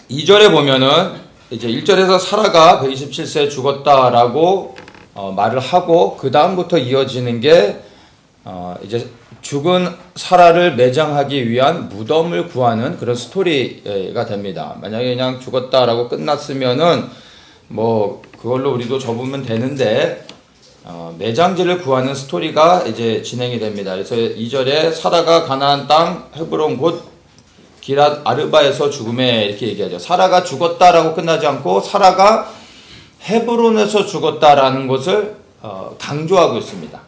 2절에 보면은 이제 1절에서 사라가 127세에 죽었다라고 말을 하고 그 다음부터 이어지는 게 이제 죽은 사라를 매장하기 위한 무덤을 구하는 그런 스토리가 됩니다. 만약에 그냥 죽었다라고 끝났으면은 뭐 그걸로 우리도 접으면 되는데 매장지를 구하는 스토리가 이제 진행이 됩니다. 그래서 2절에 사라가 가나안 땅 헤브론 곧 기랏 아르바에서 죽음에 이렇게 얘기하죠. 사라가 죽었다라고 끝나지 않고 사라가 헤브론에서 죽었다라는 것을 강조하고 있습니다.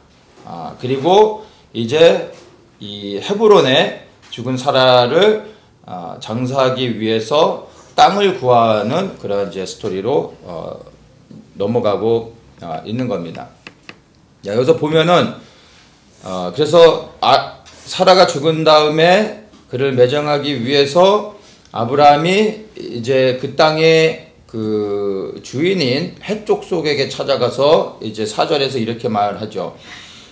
그리고 이제 이 헤브론에 죽은 사라를 장사하기 위해서 땅을 구하는 그런 이제 스토리로 넘어가고 있는 겁니다. 여기서 보면은 그래서 사라가 죽은 다음에 그를 매장하기 위해서 아브라함이 이제 그 땅의 그 주인인 헷족속에게 찾아가서 이제 4절에서 이렇게 말하죠.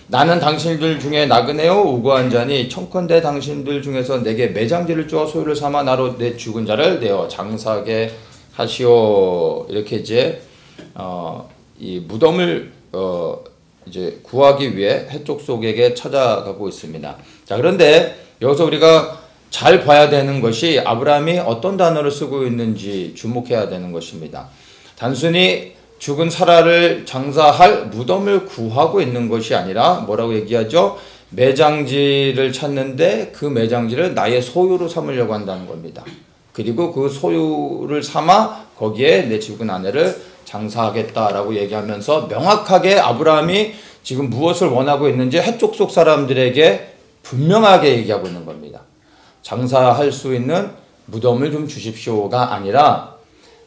나는 당신들 중에 나그네요 우고한 자니 청컨대 당신들 중에서 내게 매장지를 주어 소유를 삼아 나로 내 죽은 자를 내어 장사하게 하시오. 이렇게 이제 이 무덤을 이제 구하기 위해 헷족속에게 찾아가고 있습니다. 자, 그런데 여기서 우리가 잘 봐야 되는 것이 아브라함이 어떤 단어를 쓰고 있는지 주목해야 되는 것입니다. 단순히 죽은 사라를 장사할 무덤을 구하고 있는 것이 아니라 뭐라고 얘기하죠? 매장지를 찾는데 그 매장지를 나의 소유로 삼으려고 한다는 겁니다. 그리고 그 소유를 삼아 거기에 내 죽은 아내를 장사하겠다라고 얘기하면서 명확하게 아브라함이 지금 무엇을 원하고 있는지 헷족속 사람들에게 분명하게 얘기하고 있는 겁니다. 장사할 수 있는 무덤을 좀 주십시오가 아니라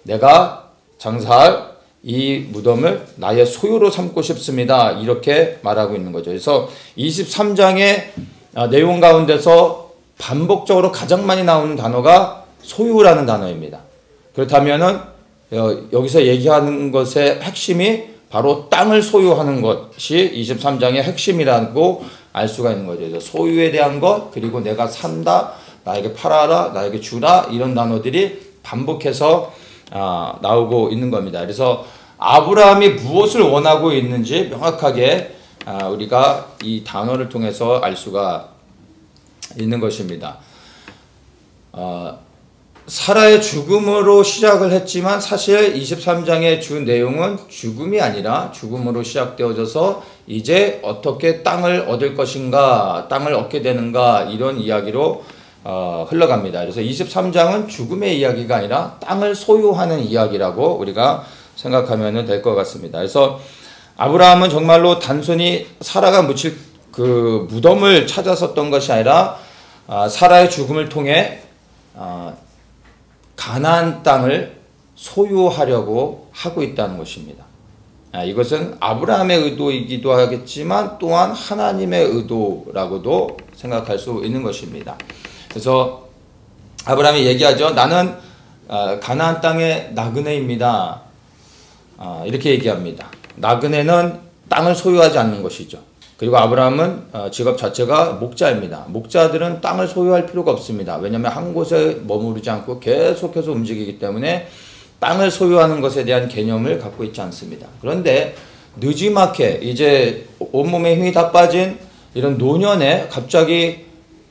내가 장사할 이 무덤을 나의 소유로 삼고 싶습니다. 이렇게 말하고 있는 거죠. 그래서 23장의 내용 가운데서 반복적으로 가장 많이 나오는 단어가 소유라는 단어입니다. 그렇다면은 여기서 얘기하는 것의 핵심이 바로 땅을 소유하는 것이 23장의 핵심이라고 알 수가 있는 거죠. 그래서 소유에 대한 것, 그리고 내가 산다, 나에게 팔아라, 나에게 주라, 이런 단어들이 반복해서 나오고 있는 겁니다. 그래서 아브라함이 무엇을 원하고 있는지 명확하게 우리가 이 단어를 통해서 알 수가 있는 것입니다. 사라의 죽음으로 시작을 했지만 사실 23장의 주 내용은 죽음이 아니라 죽음으로 시작되어져서 이제 어떻게 땅을 얻을 것인가, 땅을 얻게 되는가, 이런 이야기로 흘러갑니다. 그래서 23장은 죽음의 이야기가 아니라 땅을 소유하는 이야기라고 우리가 생각하면 될 것 같습니다. 그래서 아브라함은 정말로 단순히 사라가 묻힐 그 무덤을 찾았었던 것이 아니라 사라의 죽음을 통해 가나안 땅을 소유하려고 하고 있다는 것입니다. 이것은 아브라함의 의도이기도 하겠지만 또한 하나님의 의도라고도 생각할 수 있는 것입니다. 그래서 아브라함이 얘기하죠. 나는 가나안 땅의 나그네입니다. 이렇게 얘기합니다. 나그네는 땅을 소유하지 않는 것이죠. 그리고 아브라함은 직업 자체가 목자입니다. 목자들은 땅을 소유할 필요가 없습니다. 왜냐하면 한 곳에 머무르지 않고 계속해서 움직이기 때문에 땅을 소유하는 것에 대한 개념을 갖고 있지 않습니다. 그런데 느지막해 이제 온몸에 힘이 다 빠진 이런 노년에 갑자기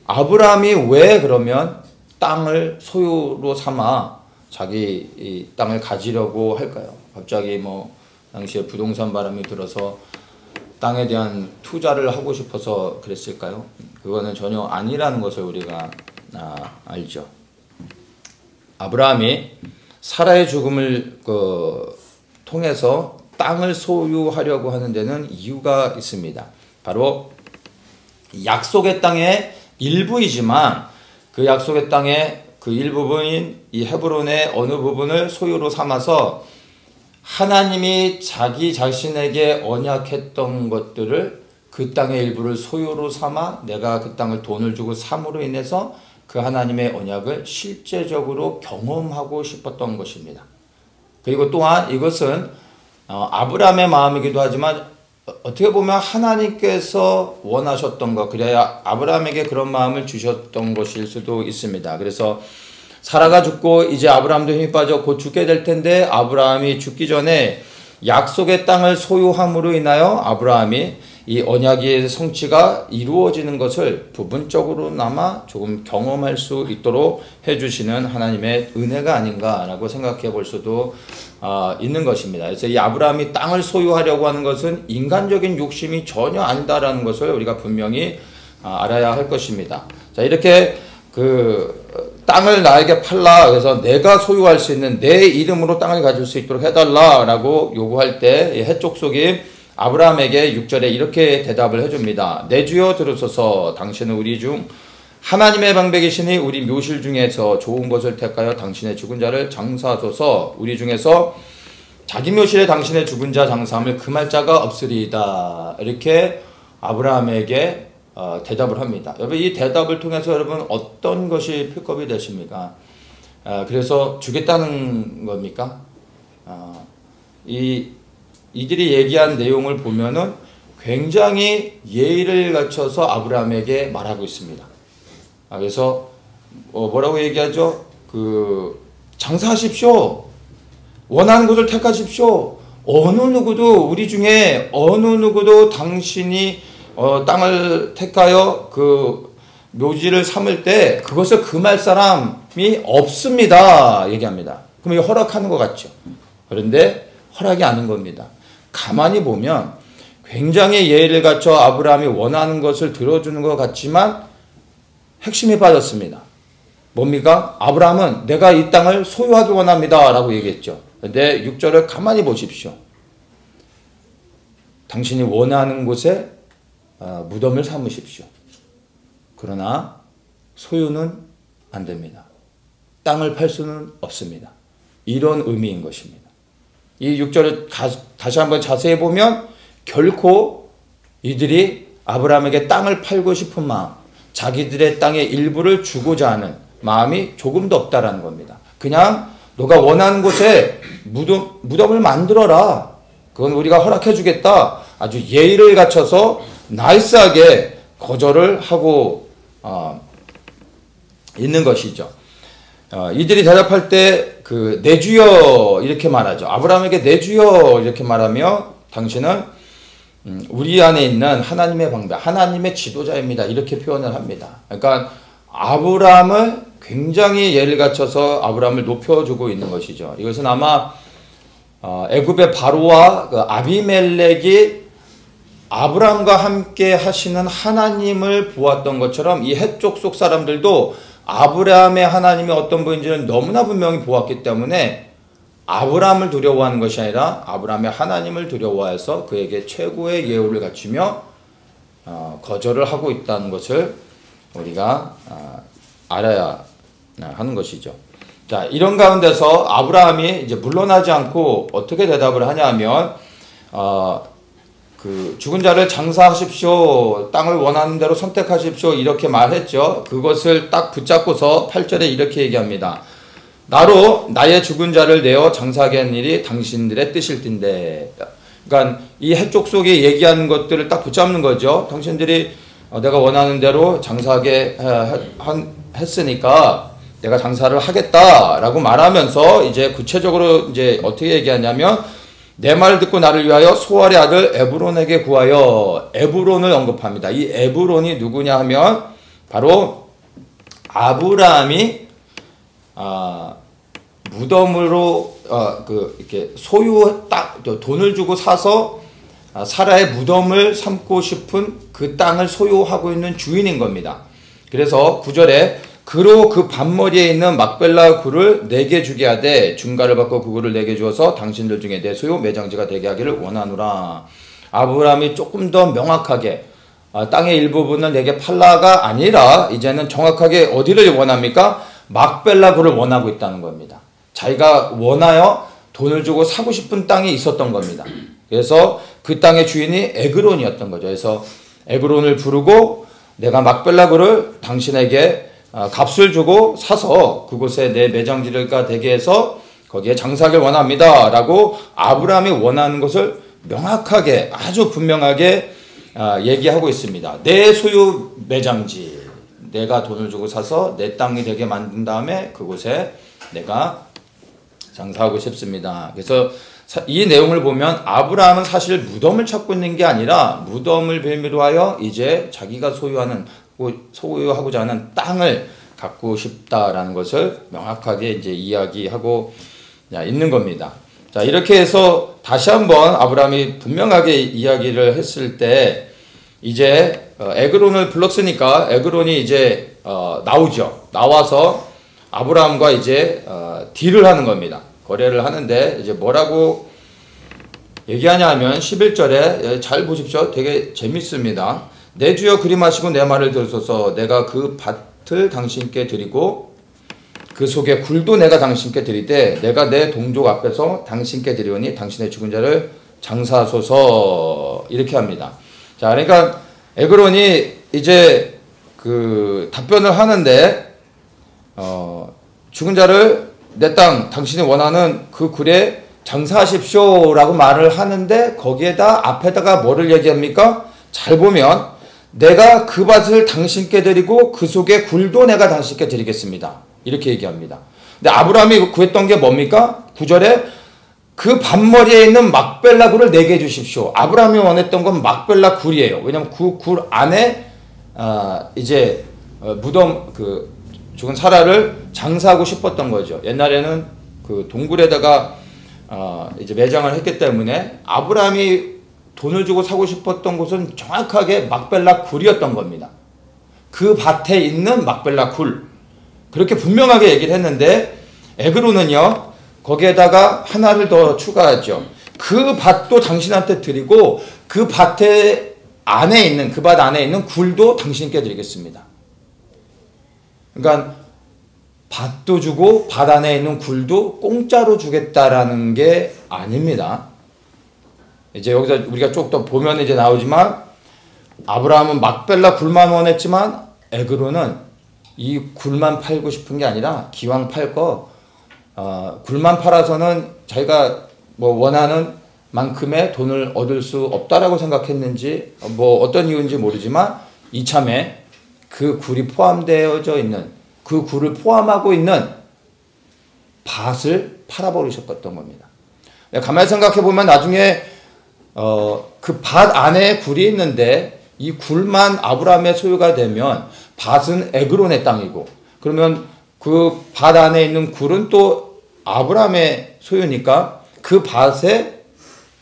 아브라함이 왜 그러면 땅을 소유로 삼아 자기 이 땅을 가지려고 할까요? 갑자기 뭐 당시에 부동산 바람이 들어서 땅에 대한 투자를 하고 싶어서 그랬을까요? 그거는 전혀 아니라는 것을 우리가 알죠. 아브라함이 사라의 죽음을 통해서 땅을 소유하려고 하는 데는 이유가 있습니다. 바로 약속의 땅의 일부이지만 그 약속의 땅의 그 일부분인 이 헤브론의 어느 부분을 소유로 삼아서 하나님이 자기 자신에게 언약했던 것들을 그 땅의 일부를 소유로 삼아 내가 그 땅을 돈을 주고 삼으로 인해서 그 하나님의 언약을 실제적으로 경험하고 싶었던 것입니다. 그리고 또한 이것은 아브라함의 마음이기도 하지만 어떻게 보면 하나님께서 원하셨던 것, 그래야 아브라함에게 그런 마음을 주셨던 것일 수도 있습니다. 그래서 사라가 죽고 이제 아브라함도 힘이 빠져 곧 죽게 될 텐데 아브라함이 죽기 전에 약속의 땅을 소유함으로 인하여 아브라함이 이 언약의 성취가 이루어지는 것을 부분적으로나마 조금 경험할 수 있도록 해주시는 하나님의 은혜가 아닌가라고 생각해 볼 수도 있는 것입니다. 그래서 이 아브라함이 땅을 소유하려고 하는 것은 인간적인 욕심이 전혀 아니다라는 것을 우리가 분명히 알아야 할 것입니다. 자, 이렇게 땅을 나에게 팔라, 그래서 내가 소유할 수 있는 내 이름으로 땅을 가질 수 있도록 해달라라고 요구할 때 해족속이 아브라함에게 6절에 이렇게 대답을 해줍니다. 내 주여 들으소서. 당신은 우리 중 하나님의 방백이시니 우리 묘실 중에서 좋은 것을 택하여 당신의 죽은 자를 장사하소서. 우리 중에서 자기 묘실에 당신의 죽은 자 장사함을 금할 자가 없으리이다. 이렇게 아브라함에게 대답을 합니다. 여러분, 이 대답을 통해서 여러분 어떤 것이 필급이 되십니까? 그래서 주겠다는 겁니까? 이들이 얘기한 내용을 보면은 굉장히 예의를 갖춰서 아브라함에게 말하고 있습니다. 그래서 뭐라고 얘기하죠? 장사하십시오. 원하는 곳을 택하십시오. 어느 누구도 우리 중에 어느 누구도 당신이 땅을 택하여 묘지를 삼을 때 그것을 금할 사람이 없습니다. 얘기합니다. 그럼 이거 허락하는 것 같죠? 그런데 허락이 아닌 겁니다. 가만히 보면 굉장히 예의를 갖춰 아브라함이 원하는 것을 들어주는 것 같지만 핵심이 빠졌습니다. 뭡니까? 아브라함은 내가 이 땅을 소유하기 원합니다. 라고 얘기했죠. 그런데 6절을 가만히 보십시오. 당신이 원하는 곳에 무덤을 삼으십시오. 그러나 소유는 안 됩니다. 땅을 팔 수는 없습니다. 이런 의미인 것입니다. 이 6절을 다시 한번 자세히 보면 결코 이들이 아브라함에게 땅을 팔고 싶은 마음, 자기들의 땅의 일부를 주고자 하는 마음이 조금도 없다라는 겁니다. 그냥 너가 원하는 곳에 무덤을 만들어라. 그건 우리가 허락해 주겠다. 아주 예의를 갖춰서 나이스하게 거절을 하고 있는 것이죠. 이들이 대답할 때 내 주여 이렇게 말하죠. 아브라함에게 내 주여 이렇게 말하며 당신은 우리 안에 있는 하나님의 방백, 하나님의 지도자입니다. 이렇게 표현을 합니다. 그러니까 아브라함을 굉장히 예를 갖춰서 아브라함을 높여주고 있는 것이죠. 이것은 아마 애굽의 바로와 아비멜렉이 아브라함과 함께 하시는 하나님을 보았던 것처럼 이 해족 속 사람들도 아브라함의 하나님이 어떤 분인지는 너무나 분명히 보았기 때문에 아브라함을 두려워하는 것이 아니라 아브라함의 하나님을 두려워해서 그에게 최고의 예우를 갖추며 거절을 하고 있다는 것을 우리가 알아야 하는 것이죠. 자, 이런 가운데서 아브라함이 이제 물러나지 않고 어떻게 대답을 하냐면 죽은 자를 장사하십시오. 땅을 원하는 대로 선택하십시오. 이렇게 말했죠. 그것을 딱 붙잡고서 8절에 이렇게 얘기합니다. 나로 나의 죽은 자를 내어 장사하게 한 일이 당신들의 뜻일 텐데. 그러니까 이 해족 속에 얘기하는 것들을 딱 붙잡는 거죠. 당신들이 내가 원하는 대로 장사하게 했으니까 내가 장사를 하겠다라고 말하면서 이제 구체적으로 이제 어떻게 얘기하냐면 내 말을 듣고 나를 위하여 소알의 아들 에브론에게 구하여 에브론을 언급합니다. 이 에브론이 누구냐 하면 바로 아브라함이 무덤으로 이렇게 돈을 주고 사서 사라의 무덤을 삼고 싶은 그 땅을 소유하고 있는 주인인 겁니다. 그래서 9절에 그로 그 밭머리에 있는 막벨라 굴을 내게 주게 하되 중가를 받고 그 굴을 내게 주어서 당신들 중에 내 소유 매장지가 되게 하기를 원하노라. 아브라함이 조금 더 명확하게 땅의 일부분을 내게 팔라가 아니라 이제는 정확하게 어디를 원합니까? 막벨라 굴을 원하고 있다는 겁니다. 자기가 원하여 돈을 주고 사고 싶은 땅이 있었던 겁니다. 그래서 그 땅의 주인이 에그론이었던 거죠. 그래서 에그론을 부르고 내가 막벨라 굴을 당신에게 값을 주고 사서 그곳에 내 매장지가 되게 해서 거기에 장사하길 원합니다. 라고 아브라함이 원하는 것을 명확하게 아주 분명하게 얘기하고 있습니다. 내 소유 매장지, 내가 돈을 주고 사서 내 땅이 되게 만든 다음에 그곳에 내가 장사하고 싶습니다. 그래서 이 내용을 보면 아브라함은 사실 무덤을 찾고 있는 게 아니라 무덤을 빌미로 하여 이제 자기가 소유하고자 하는 땅을 갖고 싶다라는 것을 명확하게 이제 이야기하고 있는 겁니다. 자, 이렇게 해서 다시 한번 아브라함이 분명하게 이야기를 했을 때 이제 에그론을 불렀으니까 에그론이 이제 나오죠. 나와서 아브라함과 이제 딜을 하는 겁니다. 거래를 하는데 이제 뭐라고 얘기하냐 하면 11절에 잘 보십시오. 되게 재밌습니다. 내 주여 그리 마시고 내 말을 들으소서. 내가 그 밭을 당신께 드리고 그 속에 굴도 내가 당신께 드리되 내가 내 동족 앞에서 당신께 드리오니 당신의 죽은 자를 장사하소서. 이렇게 합니다. 자, 그러니까 에그론이 이제 그 답변을 하는데 죽은 자를 내 땅 당신이 원하는 그 굴에 장사하십시오라고 말을 하는데 거기에다 앞에다가 뭐를 얘기합니까? 잘 보면 내가 그 밭을 당신께 드리고 그 속에 굴도 내가 당신께 드리겠습니다. 이렇게 얘기합니다. 근데 아브라함이 구했던 게 뭡니까? 9절에 그 밭머리에 있는 막벨라 굴을 내게 해주십시오. 아브라함이 원했던 건 막벨라 굴이에요. 왜냐하면 그 굴 안에 이제 무덤 그 죽은 사라를 장사하고 싶었던 거죠. 옛날에는 그 동굴에다가 이제 매장을 했기 때문에 아브라함이 돈을 주고 사고 싶었던 곳은 정확하게 막벨라 굴이었던 겁니다. 그 밭에 있는 막벨라 굴. 그렇게 분명하게 얘기를 했는데 에그론은요 거기에다가 하나를 더 추가하죠. 그 밭도 당신한테 드리고 그 밭에 안에 있는 그 밭 안에 있는 굴도 당신께 드리겠습니다. 그러니까 밭도 주고 밭 안에 있는 굴도 공짜로 주겠다라는 게 아닙니다. 이제 여기서 우리가 쭉 더 보면 이제 나오지만 아브라함은 막벨라 굴만 원했지만 에그론은 이 굴만 팔고 싶은 게 아니라 기왕 팔 거 굴만 팔아서는 자기가 뭐 원하는 만큼의 돈을 얻을 수 없다라고 생각했는지 뭐 어떤 이유인지 모르지만 이참에 그 굴이 포함되어져 있는 그 굴을 포함하고 있는 밭을 팔아버리셨던 겁니다. 가만히 생각해 보면 나중에 그 밭 안에 굴이 있는데 이 굴만 아브라함의 소유가 되면 밭은 에그론의 땅이고 그러면 그 밭 안에 있는 굴은 또 아브라함의 소유니까 그 밭에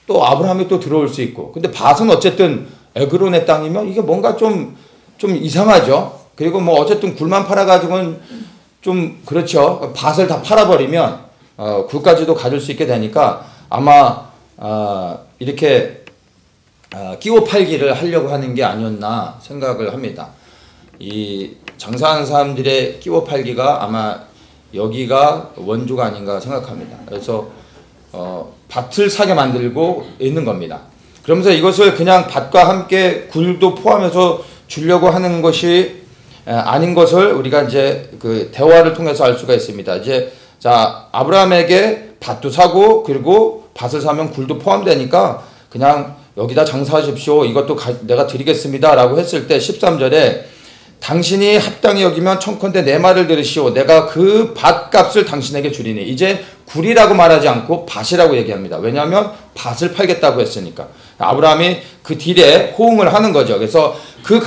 또 아브라함이 또 들어올 수 있고 근데 밭은 어쨌든 에그론의 땅이면 이게 뭔가 좀 이상하죠. 그리고 뭐 어쨌든 굴만 팔아가지고는 좀 그렇죠. 밭을 다 팔아버리면 굴까지도 가질 수 있게 되니까 아마 이렇게 끼워 팔기를 하려고 하는 게 아니었나 생각을 합니다. 이 장사하는 사람들의 끼워 팔기가 아마 여기가 원조가 아닌가 생각합니다. 그래서 밭을 사게 만들고 있는 겁니다. 그러면서 이것을 그냥 밭과 함께 굴도 포함해서 주려고 하는 것이 아닌 것을 우리가 이제 그 대화를 통해서 알 수가 있습니다. 이제 자 아브라함에게 밭도 사고 그리고 밭을 사면 굴도 포함되니까 그냥 여기다 장사하십시오. 이것도 내가 드리겠습니다라고 했을 때 13절에 당신이 합당히 여기면 청컨대 내 말을 들으시오. 내가 그 밭값을 당신에게 주리니. 이제 굴이라고 말하지 않고 밭이라고 얘기합니다. 왜냐하면 밭을 팔겠다고 했으니까. 아브라함이 그 딜에 호응을 하는 거죠. 그래서 그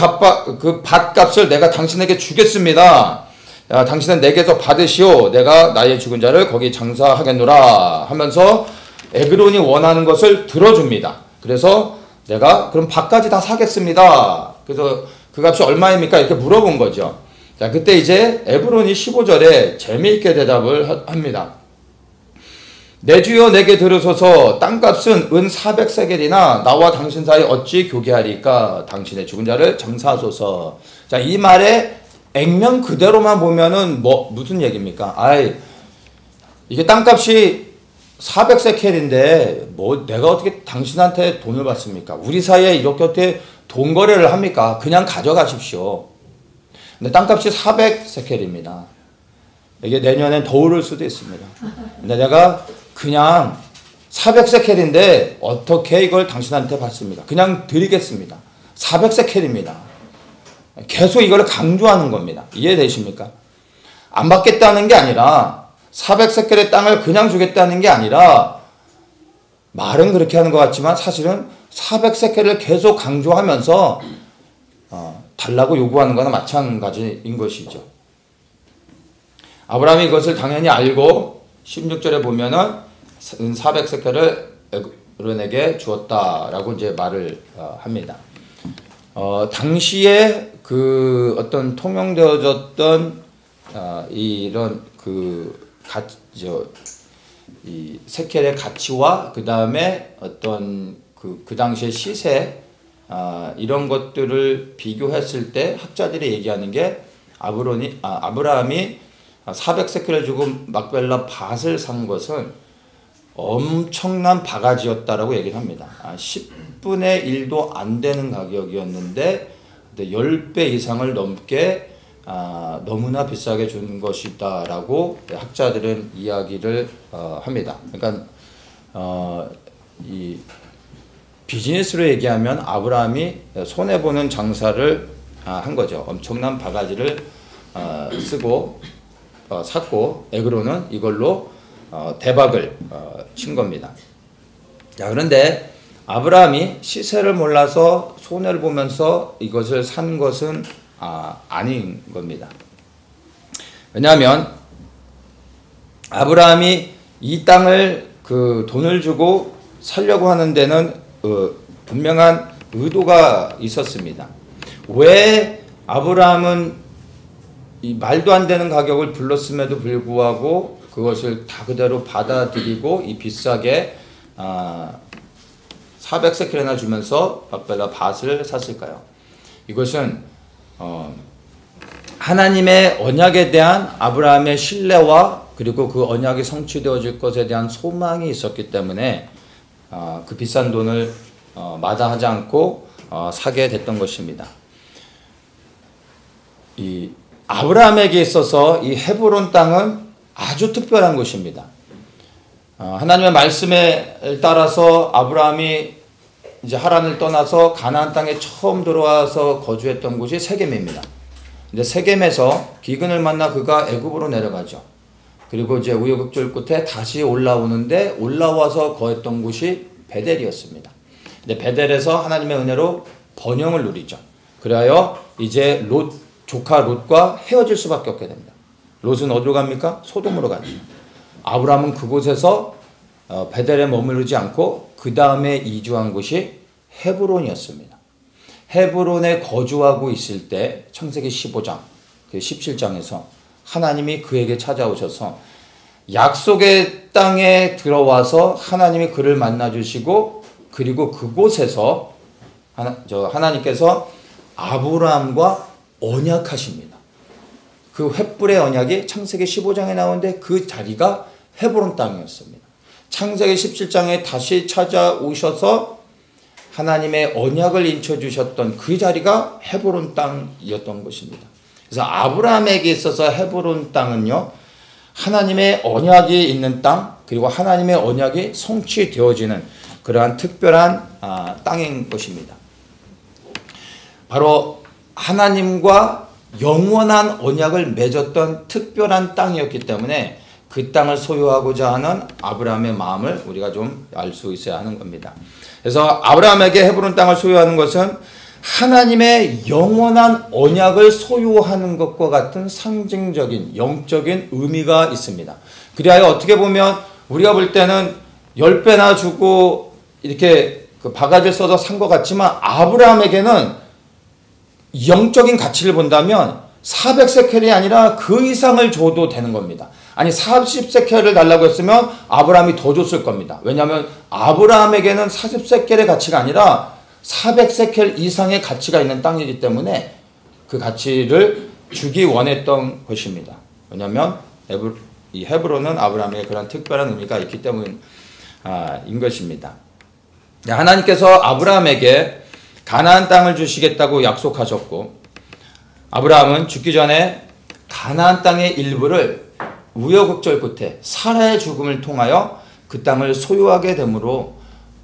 밭값을 내가 당신에게 주겠습니다. 당신은 내게서 받으시오. 내가 나의 죽은 자를 거기 장사하겠노라 하면서 에그론이 원하는 것을 들어줍니다. 그래서 내가 그럼 밭까지 다 사겠습니다. 그래서 그 값이 얼마입니까? 이렇게 물어본 거죠. 자, 그때 이제 에그론이 15절에 재미있게 대답을 합니다. 내 주여 내게 들으소서. 땅값은 은 400세겔이나 나와 당신 사이 어찌 교개하리까? 당신의 죽은 자를 장사하소서. 자, 이 말에 액면 그대로만 보면은 무슨 얘기입니까? 이게 땅값이 400세켈인데 내가 어떻게 당신한테 돈을 받습니까? 우리 사이에 이렇게 어떻게 돈 거래를 합니까? 그냥 가져가십시오. 근데 땅값이 400세켈입니다. 이게 내년엔 더 오를 수도 있습니다. 근데 내가 그냥 400세켈인데 어떻게 이걸 당신한테 받습니까? 그냥 드리겠습니다. 400세켈입니다. 계속 이걸 강조하는 겁니다. 이해되십니까? 안 받겠다는 게 아니라 400세켈의 땅을 그냥 주겠다는 게 아니라 말은 그렇게 하는 것 같지만 사실은 400세켈을 계속 강조하면서 달라고 요구하는 거나 마찬가지인 것이죠. 아브라함이 이것을 당연히 알고 16절에 보면은 400세켈을 에그론에게 주었다라고 이제 말을 합니다. 당시에 그 어떤 통용되어졌던 이런 이 세켈의 가치와 그 다음에 어떤 그 당시의 시세 이런 것들을 비교했을 때 학자들이 얘기하는 게 아브라함이 400세켈을 주고 막벨라 밭을 산 것은 엄청난 바가지였다라고 얘기를 합니다. 10분의 1도 안 되는 가격이었는데 10배 이상을 넘게 너무나 비싸게 준 것이다라고 학자들은 이야기를 합니다. 그러니까 이 비즈니스로 얘기하면 아브라함이 손해보는 장사를 한 거죠. 엄청난 바가지를 쓰고 샀고 에그론은 이걸로 대박을 친 겁니다. 자, 그런데 아브라함이 시세를 몰라서 손해를 보면서 이것을 산 것은 아닌 겁니다. 왜냐하면 아브라함이 이 땅을 그 돈을 주고 살려고 하는 데는 분명한 의도가 있었습니다. 왜 아브라함은 이 말도 안 되는 가격을 불렀음에도 불구하고 그것을 다 그대로 받아들이고 이 비싸게 400세켈이나 주면서 막벨라 밭을 샀을까요? 이것은 하나님의 언약에 대한 아브라함의 신뢰와 그리고 그 언약이 성취되어질 것에 대한 소망이 있었기 때문에 그 비싼 돈을 마다하지 않고 사게 됐던 것입니다. 이 아브라함에게 있어서 이 헤브론 땅은 아주 특별한 곳입니다. 하나님의 말씀에 따라서 아브라함이 이제 하란을 떠나서 가나안 땅에 처음 들어와서 거주했던 곳이 세겜입니다. 근데 세겜에서 기근을 만나 그가 애굽으로 내려가죠. 그리고 이제 우여곡절 끝에 다시 올라오는데 올라와서 거했던 곳이 베델이었습니다. 근데 베델에서 하나님의 은혜로 번영을 누리죠. 그래야 이제 조카 롯과 헤어질 수밖에 없게 됩니다. 롯은 어디로 갑니까? 소돔으로 가죠. 아브라함은 그곳에서 베델에 머무르지 않고 그 다음에 이주한 곳이 헤브론이었습니다. 헤브론에 거주하고 있을 때 창세기 15장, 17장에서 하나님이 그에게 찾아오셔서 약속의 땅에 들어와서 하나님이 그를 만나주시고 그리고 그곳에서 하나님께서 아브라함과 언약하십니다. 그 횃불의 언약이 창세기 15장에 나오는데 그 자리가 헤브론 땅이었습니다. 창세기 17장에 다시 찾아오셔서 하나님의 언약을 인쳐주셨던 그 자리가 헤브론 땅이었던 것입니다. 그래서 아브라함에게 있어서 헤브론 땅은요, 하나님의 언약이 있는 땅, 그리고 하나님의 언약이 성취되어지는 그러한 특별한 땅인 것입니다. 바로 하나님과 영원한 언약을 맺었던 특별한 땅이었기 때문에 그 땅을 소유하고자 하는 아브라함의 마음을 우리가 좀 알 수 있어야 하는 겁니다. 그래서 아브라함에게 헤브론 땅을 소유하는 것은 하나님의 영원한 언약을 소유하는 것과 같은 상징적인 영적인 의미가 있습니다. 그리하여 어떻게 보면 우리가 볼 때는 10배나 주고 이렇게 그 바가지를 써서 산 것 같지만 아브라함에게는 영적인 가치를 본다면 400세켈이 아니라 그 이상을 줘도 되는 겁니다. 아니 40세켈을 달라고 했으면 아브라함이 더 줬을 겁니다. 왜냐하면 아브라함에게는 40세켈의 가치가 아니라 400세켈 이상의 가치가 있는 땅이기 때문에 그 가치를 주기 원했던 것입니다. 왜냐하면 이 헤브론은 아브라함에게 그런 특별한 의미가 있기 때문인 것입니다. 하나님께서 아브라함에게 가나안 땅을 주시겠다고 약속하셨고 아브라함은 죽기 전에 가나안 땅의 일부를 우여곡절 끝에 사라의 죽음을 통하여 그 땅을 소유하게 되므로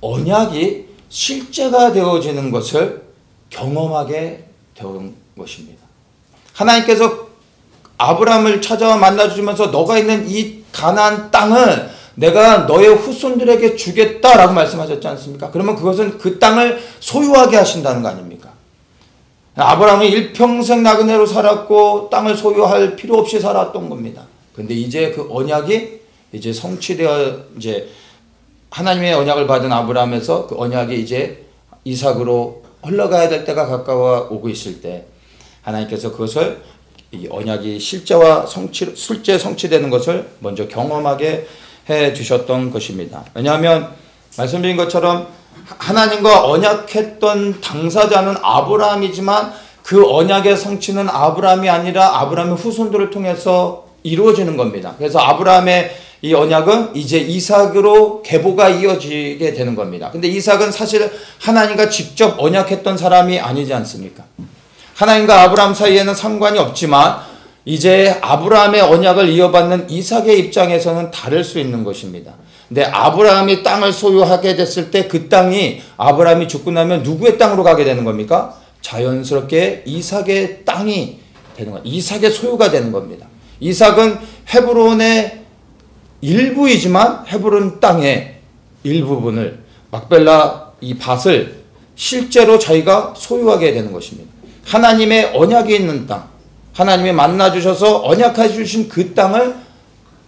언약이 실제가 되어지는 것을 경험하게 것입니다. 하나님께서 아브라함을 찾아와 만나주면서 너가 있는 이 가나안 땅을 내가 너의 후손들에게 주겠다라고 말씀하셨지 않습니까? 그러면 그것은 그 땅을 소유하게 하신다는 거 아닙니까? 아브라함은 일평생 나그네로 살았고 땅을 소유할 필요 없이 살았던 겁니다. 근데 이제 그 언약이 이제 성취되어 이제 하나님의 언약을 받은 아브라함에서 그 언약이 이제 이삭으로 흘러가야 될 때가 가까워 오고 있을 때 하나님께서 그것을 이 언약이 실제 성취되는 것을 먼저 경험하게 해 주셨던 것입니다. 왜냐하면 말씀드린 것처럼 하나님과 언약했던 당사자는 아브라함이지만 그 언약의 성취는 아브라함이 아니라 아브라함의 후손들을 통해서 이루어지는 겁니다. 그래서 아브라함의 이 언약은 이제 이삭으로 계보가 이어지게 되는 겁니다. 근데 이삭은 사실 하나님과 직접 언약했던 사람이 아니지 않습니까? 하나님과 아브라함 사이에는 상관이 없지만 이제 아브라함의 언약을 이어받는 이삭의 입장에서는 다를 수 있는 것입니다. 근데 아브라함이 땅을 소유하게 됐을 때 그 땅이 아브라함이 죽고 나면 누구의 땅으로 가게 되는 겁니까? 자연스럽게 이삭의 땅이 되는 거예요. 이삭의 소유가 되는 겁니다. 이삭은 헤브론의 일부이지만 헤브론 땅의 일부분을 막벨라 이 밭을 실제로 자기가 소유하게 되는 것입니다. 하나님의 언약이 있는 땅, 하나님이 만나주셔서 언약해 주신 그 땅을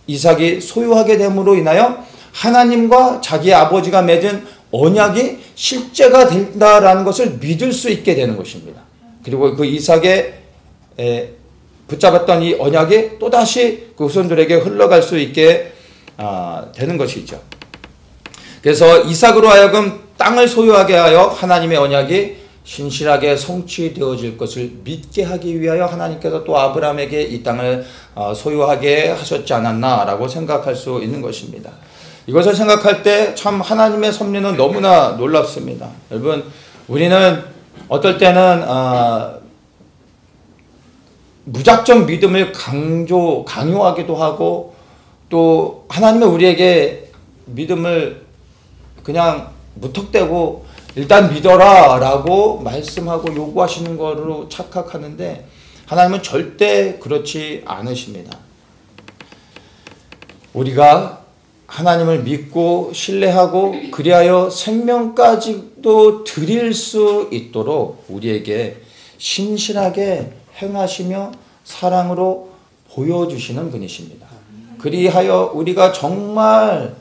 이삭이 소유하게 됨으로 인하여 하나님과 자기 아버지가 맺은 언약이 실제가 된다라는 것을 믿을 수 있게 되는 것입니다. 그리고 그 이삭의 붙잡았던 이 언약이 또다시 그 후손들에게 흘러갈 수 있게 되는 것이죠. 그래서 이삭으로 하여금 땅을 소유하게 하여 하나님의 언약이 신실하게 성취되어질 것을 믿게 하기 위하여 하나님께서 또 아브라함에게 이 땅을 소유하게 하셨지 않았나라고 생각할 수 있는 것입니다. 이것을 생각할 때 참 하나님의 섭리는 너무나 놀랍습니다. 여러분, 우리는 어떨 때는 무작정 믿음을 강요하기도 하고 또 하나님은 우리에게 믿음을 그냥 무턱대고 일단 믿어라 라고 말씀하고 요구하시는 거로 착각하는데 하나님은 절대 그렇지 않으십니다. 우리가 하나님을 믿고 신뢰하고 그리하여 생명까지도 드릴 수 있도록 우리에게 신실하게 행하시며 사랑으로 보여주시는 분이십니다. 그리하여 우리가 정말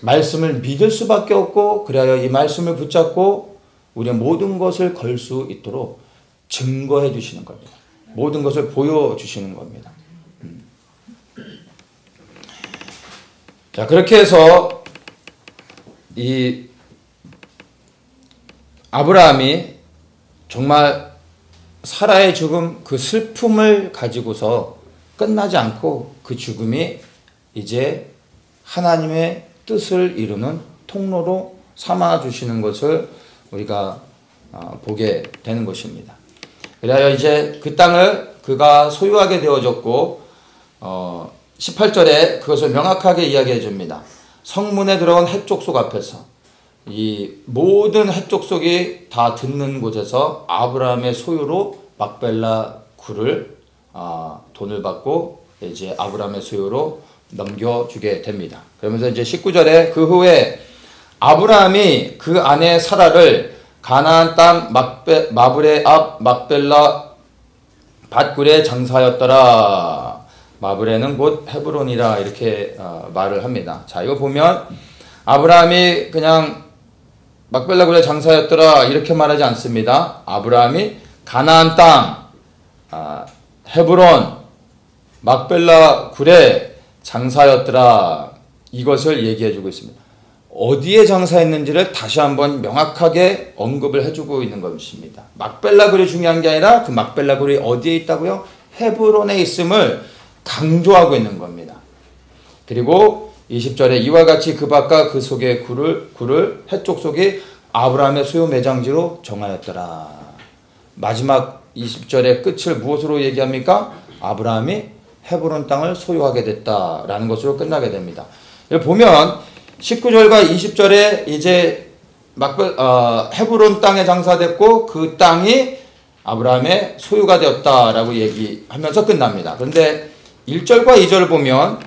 말씀을 믿을 수밖에 없고 그리하여 이 말씀을 붙잡고 우리의 모든 것을 걸 수 있도록 증거해 주시는 겁니다. 모든 것을 보여주시는 겁니다. 자, 그렇게 해서 이 아브라함이 정말 사라의 죽음 그 슬픔을 가지고서 끝나지 않고 그 죽음이 이제 하나님의 뜻을 이루는 통로로 삼아주시는 것을 우리가 보게 되는 것입니다. 그래야 이제 그 땅을 그가 소유하게 되어졌고 18절에 그것을 명확하게 이야기해 줍니다. 성문에 들어온 해족속 앞에서 이 모든 해족속이 다 듣는 곳에서 아브라함의 소유로 막벨라 굴을 돈을 받고 이제 아브라함의 소유로 넘겨주게 됩니다. 그러면서 이제 19절에 그 후에 아브라함이 그 아내 사라를 가나안 땅 마브레 앞 막벨라 밭굴에 장사하였더라. 마브레는 곧 헤브론이라 이렇게 말을 합니다. 자, 이거 보면 아브라함이 그냥 막벨라 굴에 장사하였더라 이렇게 말하지 않습니다. 아브라함이 가나안 땅 헤브론 막벨라 굴에 장사였더라 이것을 얘기해 주고 있습니다. 어디에 장사했는지를 다시 한번 명확하게 언급을 해주고 있는 것입니다. 막벨라 굴이 중요한 게 아니라 그 막벨라 굴이 어디에 있다고요? 헤브론에 있음을 강조하고 있는 겁니다. 그리고 20절에 이와 같이 그 밭과 그 속의 굴을 해쪽 속이 아브라함의 소유 매장지로 정하였더라. 마지막 20절의 끝을 무엇으로 얘기합니까? 아브라함이 헤브론 땅을 소유하게 됐다라는 것으로 끝나게 됩니다. 보면 19절과 20절에 이제 헤브론 땅에 장사됐고 그 땅이 아브라함의 소유가 되었다라고 얘기하면서 끝납니다. 그런데 1절과 2절을 보면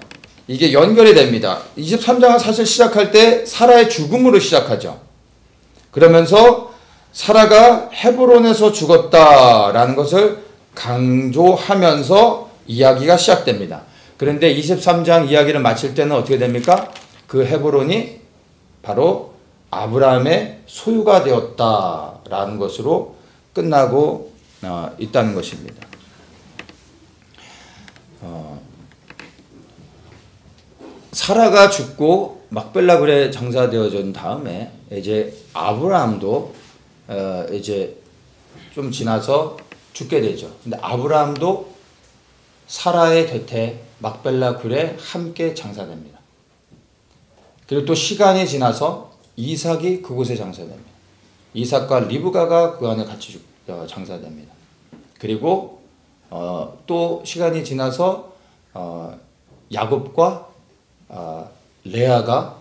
이게 연결이 됩니다. 23장은 사실 시작할 때 사라의 죽음으로 시작하죠. 그러면서 사라가 헤브론에서 죽었다라는 것을 강조하면서 이야기가 시작됩니다. 그런데 23장 이야기를 마칠 때는 어떻게 됩니까? 그 헤브론이 바로 아브라함의 소유가 되었다라는 것으로 끝나고 있다는 것입니다. 사라가 죽고 막벨라 굴에 장사되어진 다음에 이제 아브라함도 이제 좀 지나서 죽게 되죠. 근데 아브라함도 사라의 곁에 막벨라 굴에 함께 장사됩니다. 그리고 또 시간이 지나서 이삭이 그곳에 장사됩니다. 이삭과 리브가가 그 안에 같이 장사됩니다. 그리고 또 시간이 지나서 야곱과 레아가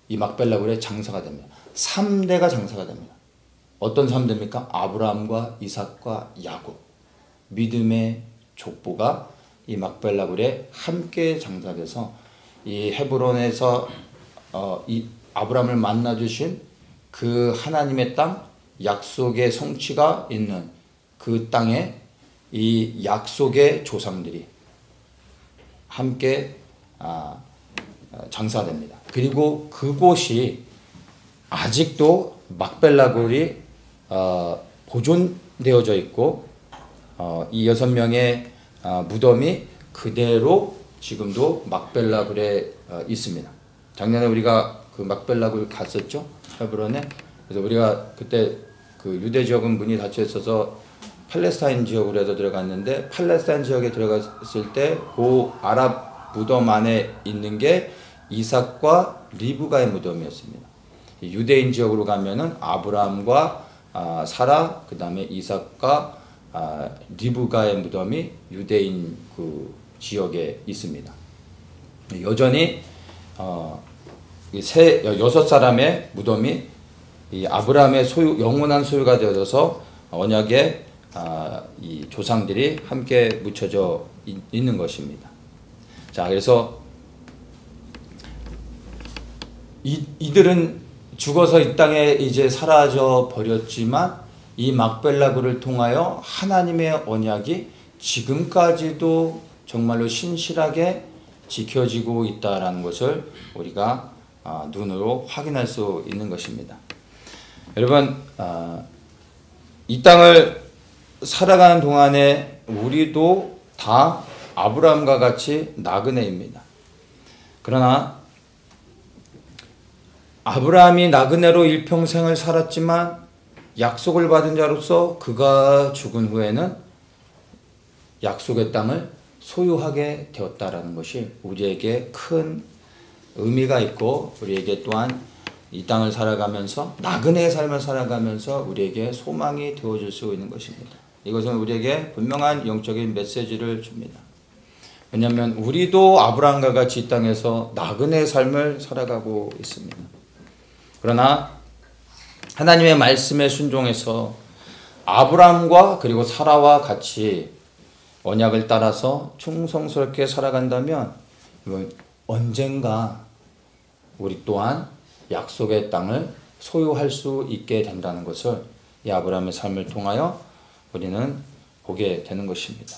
이 막벨라 굴에 장사가 됩니다. 3대가 장사가 됩니다. 어떤 3대입니까? 아브라함과 이삭과 야곱. 믿음의 족보가 이 막벨라 굴에 함께 장사돼서 이 헤브론에서 이 아브라함을 만나 주신 그 하나님의 땅, 약속의 성취가 있는 그 땅에 이 약속의 조상들이 함께 장사됩니다. 그리고 그곳이 아직도 막벨라 굴이 보존되어져 있고 이 6명의 무덤이 그대로 지금도 막벨라 굴에 있습니다. 작년에 우리가 그 막벨라 굴 갔었죠, 헤브론에. 그래서 우리가 그때 그 유대 지역은 문이 닫혀 있어서 팔레스타인 지역으로 해서 들어갔는데, 팔레스타인 지역에 들어갔을 때 그 아랍 무덤 안에 있는 게 이삭과 리브가의 무덤이었습니다. 유대인 지역으로 가면은 아브라함과 사라, 그 다음에 이삭과 리브가의 무덤이 유대인 그 지역에 있습니다. 여전히 6사람의 무덤이 이 아브라함의 소유, 영원한 소유가 되어서 언약의 이 조상들이 함께 묻혀져 있는 것입니다. 자, 그래서 이들은 죽어서 이 땅에 이제 사라져 버렸지만 이 막벨라 굴을 통하여 하나님의 언약이 지금까지도 정말로 신실하게 지켜지고 있다라는 것을 우리가 눈으로 확인할 수 있는 것입니다. 여러분, 이 땅을 살아가는 동안에 우리도 다 아브라함과 같이 나그네입니다. 그러나 아브라함이 나그네로 일평생을 살았지만 약속을 받은 자로서 그가 죽은 후에는 약속의 땅을 소유하게 되었다라는 것이 우리에게 큰 의미가 있고, 우리에게 또한 이 땅을 살아가면서 나그네의 삶을 살아가면서 우리에게 소망이 되어줄 수 있는 것입니다. 이것은 우리에게 분명한 영적인 메시지를 줍니다. 왜냐하면 우리도 아브라함과 같이 이 땅에서 나그네의 삶을 살아가고 있습니다. 그러나 하나님의 말씀에 순종해서 아브라함과 그리고 사라와 같이 언약을 따라서 충성스럽게 살아간다면 언젠가 우리 또한 약속의 땅을 소유할 수 있게 된다는 것을 이 아브라함의 삶을 통하여 우리는 보게 되는 것입니다.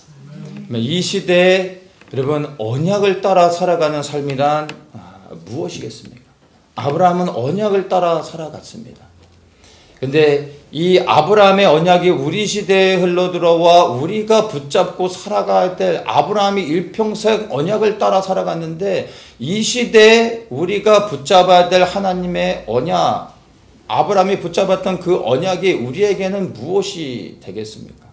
이 시대에 여러분, 언약을 따라 살아가는 삶이란 무엇이겠습니까? 아브라함은 언약을 따라 살아갔습니다. 근데 이 아브라함의 언약이 우리 시대에 흘러들어와 우리가 붙잡고 살아갈 때, 아브라함이 일평생 언약을 따라 살아갔는데 이 시대에 우리가 붙잡아야 될 하나님의 언약, 아브라함이 붙잡았던 그 언약이 우리에게는 무엇이 되겠습니까?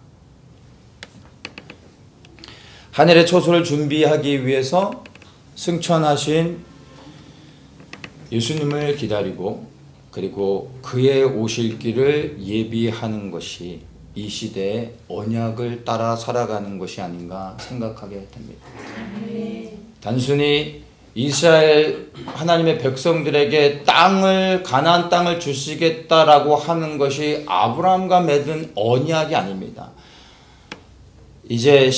하늘의 초소를 준비하기 위해서 승천하신 예수님을 기다리고 그리고 그의 오실 길을 예비하는 것이 이 시대의 언약을 따라 살아가는 것이 아닌가 생각하게 됩니다. 단순히 이스라엘 하나님의 백성들에게 가나안 땅을 주시겠다라고 하는 것이 아브라함과 맺은 언약이 아닙니다. 이제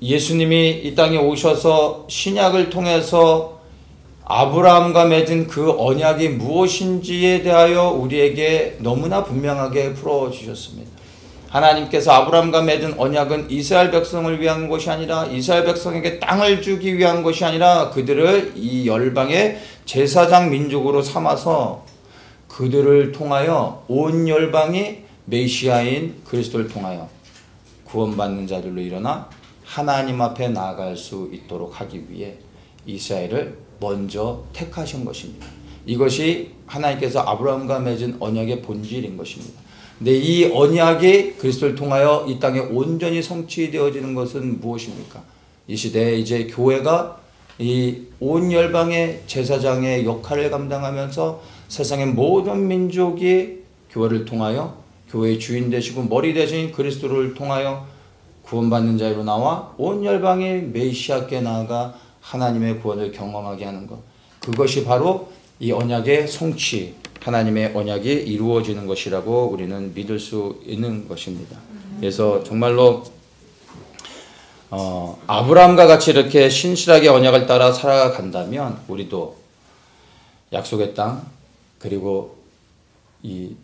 예수님이 이 땅에 오셔서 신약을 통해서 아브라함과 맺은 그 언약이 무엇인지에 대하여 우리에게 너무나 분명하게 풀어주셨습니다. 하나님께서 아브라함과 맺은 언약은 이스라엘 백성을 위한 것이 아니라 이스라엘 백성에게 땅을 주기 위한 것이 아니라 그들을 이 열방의 제사장 민족으로 삼아서 그들을 통하여 온 열방이 메시아인 그리스도를 통하여 구원받는 자들로 일어나 하나님 앞에 나아갈 수 있도록 하기 위해 이스라엘을 먼저 택하신 것입니다. 이것이 하나님께서 아브라함과 맺은 언약의 본질인 것입니다. 근데 이 언약이 그리스도를 통하여 이 땅에 온전히 성취되어지는 것은 무엇입니까? 이 시대에 이제 교회가 이 온 열방의 제사장의 역할을 감당하면서 세상의 모든 민족이 교회를 통하여 교회의 주인 되시고 머리 되신 그리스도를 통하여 구원받는 자로 나와 온 열방이 메시아께 나아가 하나님의 구원을 경험하게 하는 것. 그것이 바로 이 언약의 성취, 하나님의 언약이 이루어지는 것이라고 우리는 믿을 수 있는 것입니다. 그래서 정말로 아브라함과 같이 이렇게 신실하게 언약을 따라 살아간다면 우리도 약속의 땅 그리고 이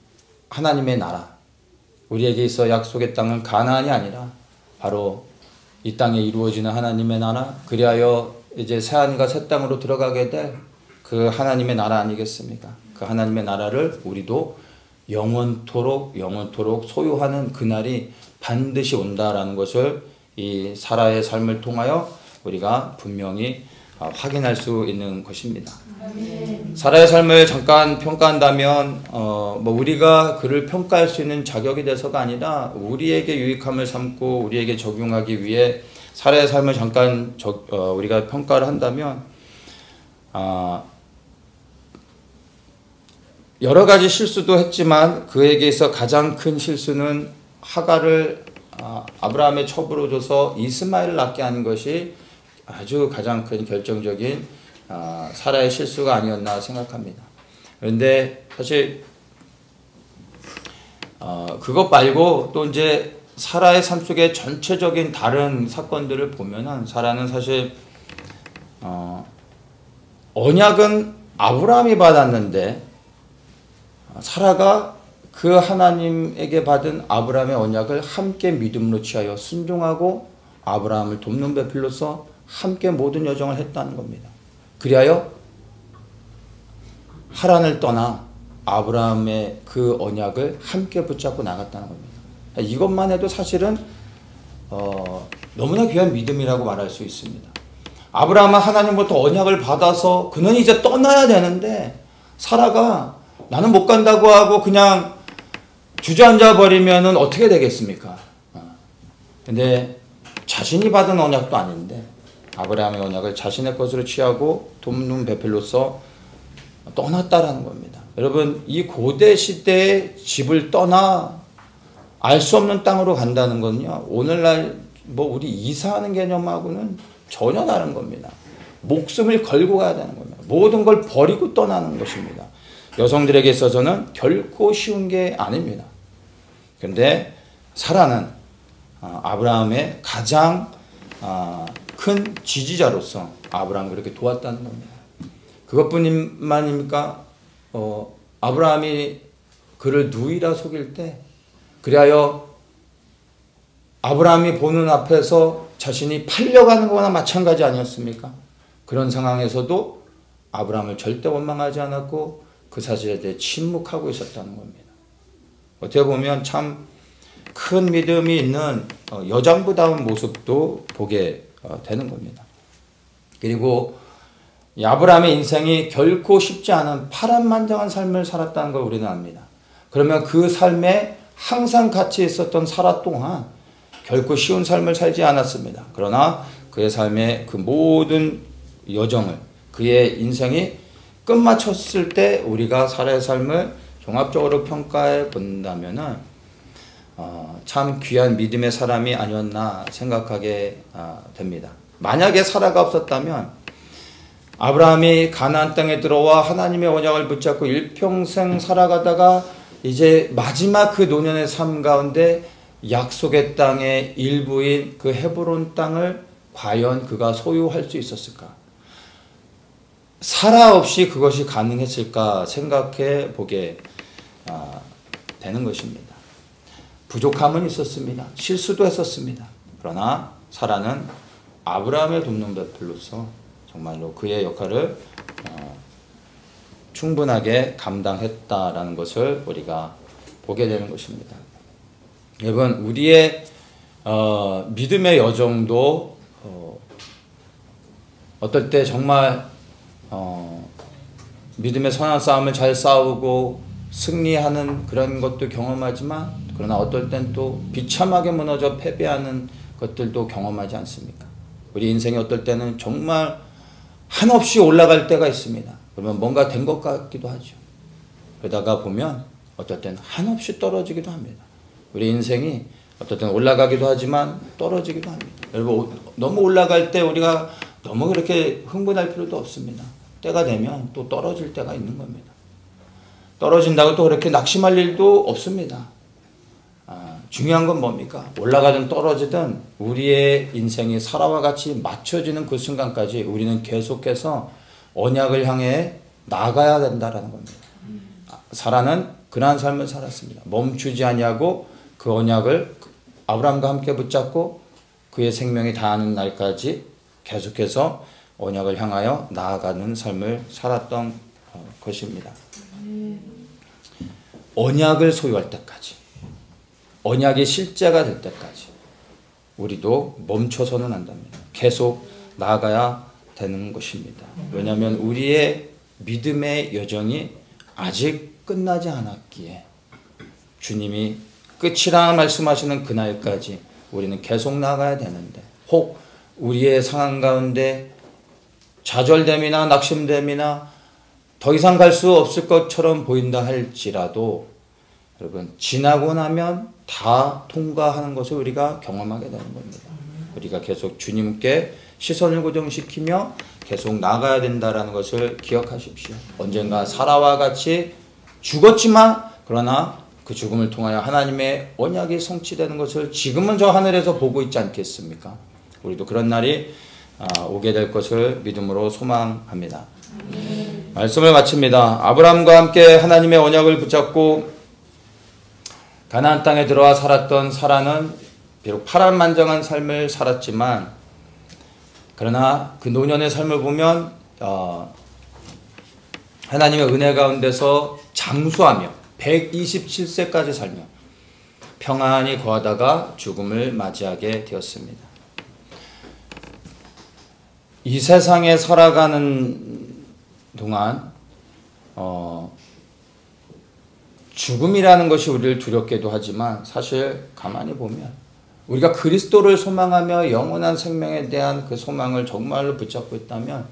하나님의 나라, 우리에게 있어 약속의 땅은 가나안이 아니라 바로 이 땅에 이루어지는 하나님의 나라, 그리하여 이제 새하늘과 새 땅으로 들어가게 될 그 하나님의 나라 아니겠습니까? 그 하나님의 나라를 우리도 영원토록 소유하는 그날이 반드시 온다라는 것을 이 사라의 삶을 통하여 우리가 분명히 확인할 수 있는 것입니다. 사라의 삶을 잠깐 평가한다면 우리가 그를 평가할 수 있는 자격이 돼서가 아니라 우리에게 유익함을 삼고 우리에게 적용하기 위해 사라의 삶을 잠깐 우리가 평가를 한다면 여러 가지 실수도 했지만 그에게 있어 가장 큰 실수는 하갈을 아브라함의 첩으로 줘서 이스마엘을 낳게 하는 것이 아주 가장 큰 결정적인 사라의 실수가 아니었나 생각합니다. 그런데 사실 그것 말고 또 이제 사라의 삶 속에 전체적인 다른 사건들을 보면은 사라는 사실 언약은 아브라함이 받았는데 사라가 그 하나님에게 받은 아브라함의 언약을 함께 믿음으로 취하여 순종하고 아브라함을 돕는 배필로서 함께 모든 여정을 했다는 겁니다. 그리하여 하란을 떠나 아브라함의 그 언약을 함께 붙잡고 나갔다는 겁니다. 이것만 해도 사실은 너무나 귀한 믿음이라고 말할 수 있습니다. 아브라함은 하나님부터 언약을 받아서 그는 이제 떠나야 되는데 사라가 나는 못 간다고 하고 그냥 주저앉아 버리면은 어떻게 되겠습니까? 근데 자신이 받은 언약도 아닌데 아브라함의 언약을 자신의 것으로 취하고 돕는 배필로서 떠났다라는 겁니다. 여러분, 이 고대 시대의 집을 떠나 알 수 없는 땅으로 간다는 건요, 오늘날 우리 이사하는 개념하고는 전혀 다른 겁니다. 목숨을 걸고 가야 되는 겁니다. 모든 걸 버리고 떠나는 것입니다. 여성들에게 있어서는 결코 쉬운 게 아닙니다. 그런데 사라는 아브라함의 가장 큰 지지자로서 아브라함을 그렇게 도왔다는 겁니다. 그것뿐만입니까? 아브라함이 그를 누이라 속일 때 그리하여 아브라함이 보는 앞에서 자신이 팔려가는 거나 마찬가지 아니었습니까? 그런 상황에서도 아브라함을 절대 원망하지 않았고 그 사실에 대해 침묵하고 있었다는 겁니다. 어떻게 보면 참 큰 믿음이 있는 여장부다운 모습도 보게 되는 겁니다. 그리고 이 아브라함의 인생이 결코 쉽지 않은 파란만장한 삶을 살았다는 걸 우리는 압니다. 그러면 그 삶에 항상 같이 있었던 사라 또한 결코 쉬운 삶을 살지 않았습니다. 그러나 그의 삶의 그 모든 여정을, 그의 인생이 끝마쳤을 때 우리가 사라의 삶을 종합적으로 평가해 본다면은 참 귀한 믿음의 사람이 아니었나 생각하게 됩니다. 만약에 사라가 없었다면 아브라함이 가나안 땅에 들어와 하나님의 언약을 붙잡고 일평생 살아가다가 이제 마지막 그 노년의 삶 가운데 약속의 땅의 일부인 그 헤브론 땅을 과연 그가 소유할 수 있었을까? 사라 없이 그것이 가능했을까 생각해 보게 되는 것입니다. 부족함은 있었습니다. 실수도 했었습니다. 그러나 사라는 아브라함의 돕는 배필로서 정말로 그의 역할을 충분하게 감당했다라는 것을 우리가 보게 되는 것입니다. 여러분, 우리의 믿음의 여정도 어떨 때 정말 믿음의 선한 싸움을 잘 싸우고 승리하는 그런 것도 경험하지만, 그러나 어떨 땐 또 비참하게 무너져 패배하는 것들도 경험하지 않습니까? 우리 인생이 어떨 때는 정말 한없이 올라갈 때가 있습니다. 그러면 뭔가 된 것 같기도 하죠. 그러다가 보면 어떨 때는 한없이 떨어지기도 합니다. 우리 인생이 어떨 때는 올라가기도 하지만 떨어지기도 합니다. 여러분, 너무 올라갈 때 우리가 너무 그렇게 흥분할 필요도 없습니다. 때가 되면 또 떨어질 때가 있는 겁니다. 떨어진다고 또 그렇게 낙심할 일도 없습니다. 중요한 건 뭡니까? 올라가든 떨어지든 우리의 인생이 사라와 같이 맞춰지는 그 순간까지 우리는 계속해서 언약을 향해 나가야 된다라는 겁니다. 사라는 그러한 삶을 살았습니다. 멈추지 아니하고 그 언약을 아브라함과 함께 붙잡고 그의 생명이 다하는 날까지 계속해서 언약을 향하여 나아가는 삶을 살았던 것입니다. 언약을 소유할 때까지, 언약이 실제가 될 때까지 우리도 멈춰서는 안 됩니다. 계속 나아가야 되는 것입니다. 왜냐하면 우리의 믿음의 여정이 아직 끝나지 않았기에 주님이 끝이라 말씀하시는 그날까지 우리는 계속 나가야 되는데, 혹 우리의 상황 가운데 좌절됨이나 낙심됨이나 더 이상 갈 수 없을 것처럼 보인다 할지라도 여러분, 지나고 나면 다 통과하는 것을 우리가 경험하게 되는 겁니다. 우리가 계속 주님께 시선을 고정시키며 계속 나가야 된다는 것을 기억하십시오. 언젠가 사라와 같이 죽었지만 그러나 그 죽음을 통하여 하나님의 언약이 성취되는 것을 지금은 저 하늘에서 보고 있지 않겠습니까? 우리도 그런 날이 오게 될 것을 믿음으로 소망합니다. 말씀을 마칩니다. 아브라함과 함께 하나님의 언약을 붙잡고 가나안 땅에 들어와 살았던 사라는 비록 파란만장한 삶을 살았지만, 그러나 그 노년의 삶을 보면 하나님의 은혜 가운데서 장수하며 127세까지 살며 평안히 거하다가 죽음을 맞이하게 되었습니다. 이 세상에 살아가는 동안 죽음이라는 것이 우리를 두렵게도 하지만, 사실 가만히 보면 우리가 그리스도를 소망하며 영원한 생명에 대한 그 소망을 정말로 붙잡고 있다면,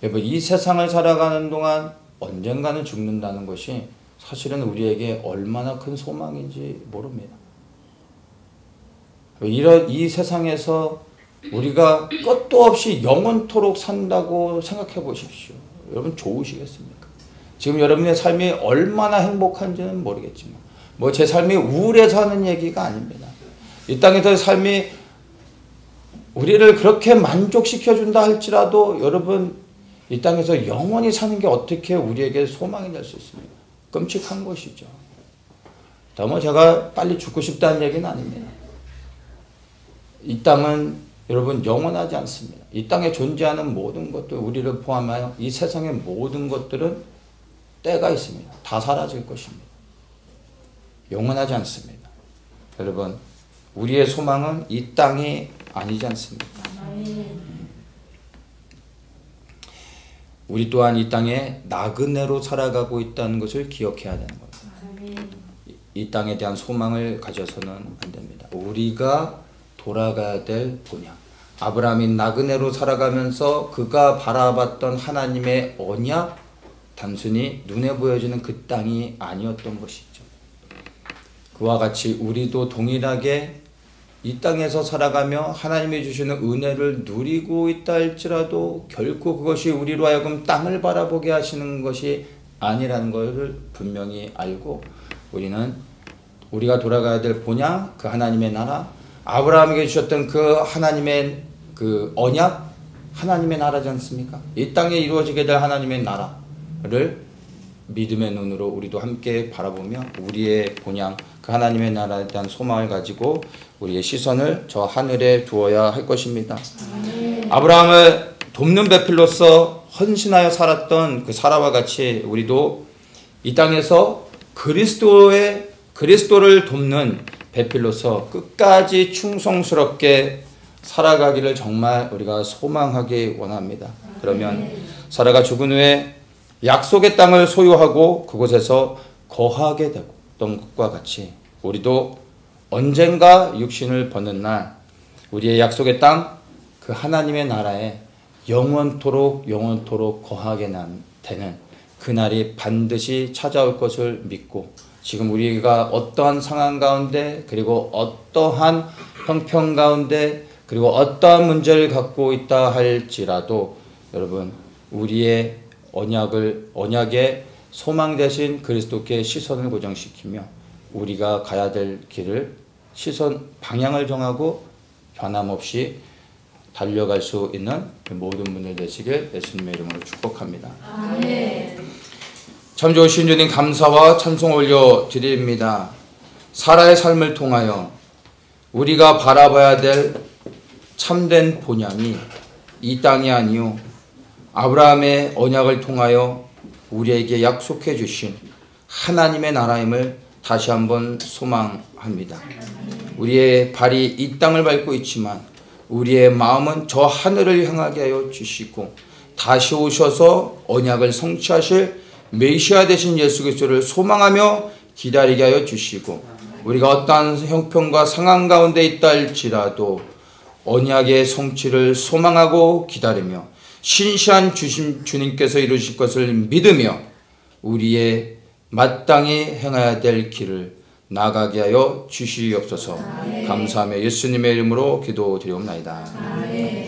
여러분, 이 세상을 살아가는 동안 언젠가는 죽는다는 것이 사실은 우리에게 얼마나 큰 소망인지 모릅니다. 이 세상에서 우리가 끝도 없이 영원토록 산다고 생각해 보십시오. 여러분, 좋으시겠습니까? 지금 여러분의 삶이 얼마나 행복한지는 모르겠지만, 제 삶이 우울해서 하는 얘기가 아닙니다. 이 땅에서의 삶이 우리를 그렇게 만족시켜준다 할지라도 여러분, 이 땅에서 영원히 사는 게 어떻게 우리에게 소망이 될 수 있습니까? 끔찍한 것이죠. 다만 제가 빨리 죽고 싶다는 얘기는 아닙니다. 이 땅은 여러분 영원하지 않습니다. 이 땅에 존재하는 모든 것들, 우리를 포함하여 이 세상의 모든 것들은 때가 있습니다. 다 사라질 것입니다. 영원하지 않습니다. 여러분, 우리의 소망은 이 땅이 아니지 않습니까? 우리 또한 이 땅에 나그네로 살아가고 있다는 것을 기억해야 되는 겁니다. 이 땅에 대한 소망을 가져서는 안 됩니다. 우리가 돌아가야 될 본향, 아브라함이 나그네로 살아가면서 그가 바라봤던 하나님의 언약, 단순히 눈에 보여지는 그 땅이 아니었던 것이죠. 그와 같이 우리도 동일하게 이 땅에서 살아가며 하나님이 주시는 은혜를 누리고 있다 할지라도 결코 그것이 우리로 하여금 땅을 바라보게 하시는 것이 아니라는 것을 분명히 알고, 우리는 우리가 돌아가야 될 본향, 그 하나님의 나라, 아브라함에게 주셨던 그 하나님의 그 언약, 하나님의 나라지 않습니까? 이 땅에 이루어지게 될 하나님의 나라를 믿음의 눈으로 우리도 함께 바라보며 우리의 본향, 그 하나님의 나라에 대한 소망을 가지고 우리의 시선을 저 하늘에 두어야 할 것입니다. 아브라함을 돕는 배필로서 헌신하여 살았던 그 사라와 같이 우리도 이 땅에서 그리스도를 돕는 배필로서 끝까지 충성스럽게 살아가기를 정말 우리가 소망하기 원합니다. 그러면 사라가 죽은 후에 약속의 땅을 소유하고 그곳에서 거하게 됐던 것과 같이 우리도 언젠가 육신을 벗는 날 우리의 약속의 땅, 그 하나님의 나라에 영원토록 거하게 되는 그날이 반드시 찾아올 것을 믿고 지금 우리가 어떠한 상황 가운데 그리고 어떠한 형편 가운데 그리고 어떠한 문제를 갖고 있다 할지라도 여러분 우리의 언약의 소망 대신 그리스도께 시선을 고정시키며 우리가 가야 될 길을 방향을 정하고 변함없이 달려갈 수 있는 모든 분들 되시길 예수님의 이름으로 축복합니다. 아멘. 참 좋으신 주님 감사와 찬송 올려드립니다. 사라의 삶을 통하여 우리가 바라봐야 될 참된 본향이 이 땅이 아니요 아브라함의 언약을 통하여 우리에게 약속해 주신 하나님의 나라임을 다시 한번 소망합니다. 우리의 발이 이 땅을 밟고 있지만 우리의 마음은 저 하늘을 향하게 하여 주시고 다시 오셔서 언약을 성취하실 메시아 되신 예수 그리스도를 소망하며 기다리게 하여 주시고 우리가 어떠한 형편과 상황 가운데 있다 할지라도 언약의 성취를 소망하고 기다리며 신실한 주님께서 이루실 것을 믿으며 우리의 마땅히 행해야 될 길을 나가게 하여 주시옵소서. 감사하며 예수님의 이름으로 기도드리옵나이다. 아멘.